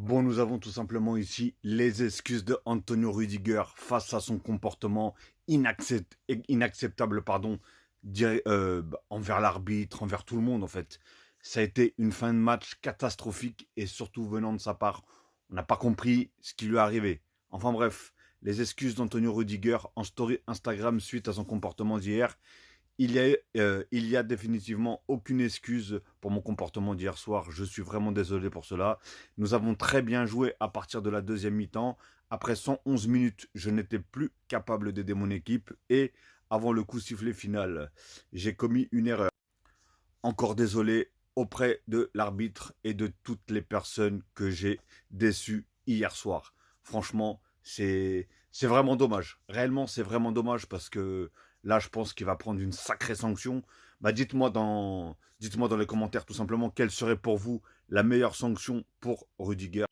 Bon, nous avons tout simplement ici les excuses de Antonio Rüdiger face à son comportement inacceptable, envers l'arbitre, envers tout le monde en fait. Ça a été une fin de match catastrophique et surtout venant de sa part, on n'a pas compris ce qui lui est arrivé. Enfin bref, les excuses d'Antonio Rüdiger en story Instagram suite à son comportement d'hier. Il y a définitivement aucune excuse pour mon comportement d'hier soir. Je suis vraiment désolé pour cela. Nous avons très bien joué à partir de la deuxième mi-temps. Après 111 minutes, je n'étais plus capable d'aider mon équipe. Et avant le coup sifflet final, j'ai commis une erreur. Encore désolé auprès de l'arbitre et de toutes les personnes que j'ai déçues hier soir. Franchement, c'est vraiment dommage. Réellement, c'est vraiment dommage parce que là, je pense qu'il va prendre une sacrée sanction. Bah, dites-moi dans les commentaires tout simplement quelle serait pour vous la meilleure sanction pour Rudiger.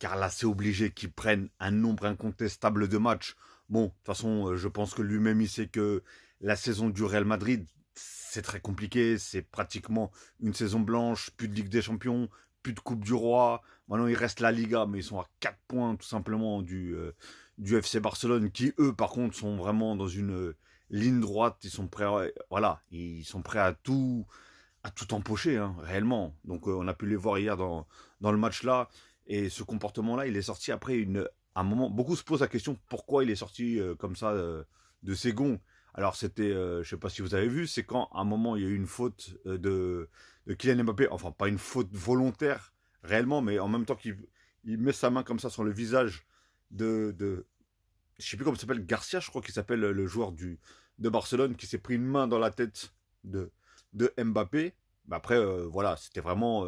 Car là, c'est obligé qu'il prenne un nombre incontestable de matchs. Bon, de toute façon, je pense que lui-même, il sait que la saison du Real Madrid, c'est très compliqué. C'est pratiquement une saison blanche, plus de Ligue des Champions, plus de Coupe du Roi. Maintenant, il reste la Liga, mais ils sont à 4 points tout simplement du FC Barcelone, qui eux, par contre, sont vraiment dans une ligne droite. Ils sont prêts, voilà, ils sont prêts à tout empocher, hein, réellement. Donc, on a pu les voir hier dans le match là. Et ce comportement-là, il est sorti après un moment. Beaucoup se posent la question pourquoi il est sorti comme ça de ses gonds. Alors, c'était, je ne sais pas si vous avez vu, c'est quand à un moment il y a eu une faute de Kylian Mbappé. Enfin, pas une faute volontaire réellement, mais en même temps qu'il met sa main comme ça sur le visage de je ne sais plus comment il s'appelle, Garcia, je crois qu'il s'appelle le joueur de Barcelone, qui s'est pris une main dans la tête de, de Mbappé. Mais après, voilà, c'était vraiment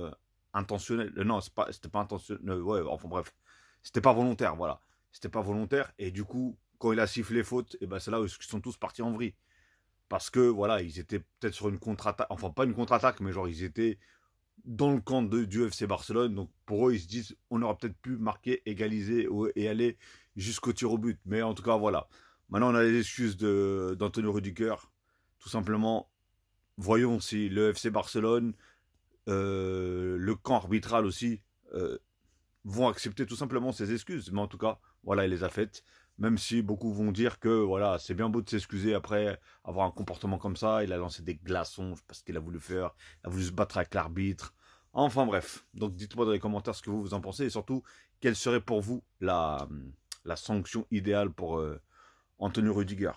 intentionnel. Non, c'était pas intentionnel. Ouais, enfin bref, c'était pas volontaire, voilà. C'était pas volontaire. Et du coup, quand il a sifflé faute, et ben c'est là où ils sont tous partis en vrille. Parce que voilà, ils étaient peut-être sur une contre-attaque, enfin pas une contre-attaque, mais genre ils étaient dans le camp du FC Barcelone. Donc pour eux, ils se disent on aurait peut-être pu marquer, égaliser et aller jusqu'au tir au but. Mais en tout cas, voilà. Maintenant, on a les excuses d'Antonio Rudiger. Tout simplement, voyons si le FC Barcelone, le camp arbitral aussi, vont accepter tout simplement ses excuses. Mais en tout cas, voilà, il les a faites. Même si beaucoup vont dire que voilà, c'est bien beau de s'excuser après avoir un comportement comme ça. Il a lancé des glaçons, je sais pas ce qu'il a voulu faire. Il a voulu se battre avec l'arbitre. Enfin bref. Donc dites-moi dans les commentaires ce que vous en pensez et surtout, quelle serait pour vous la sanction idéale pour Antonio Rudiger.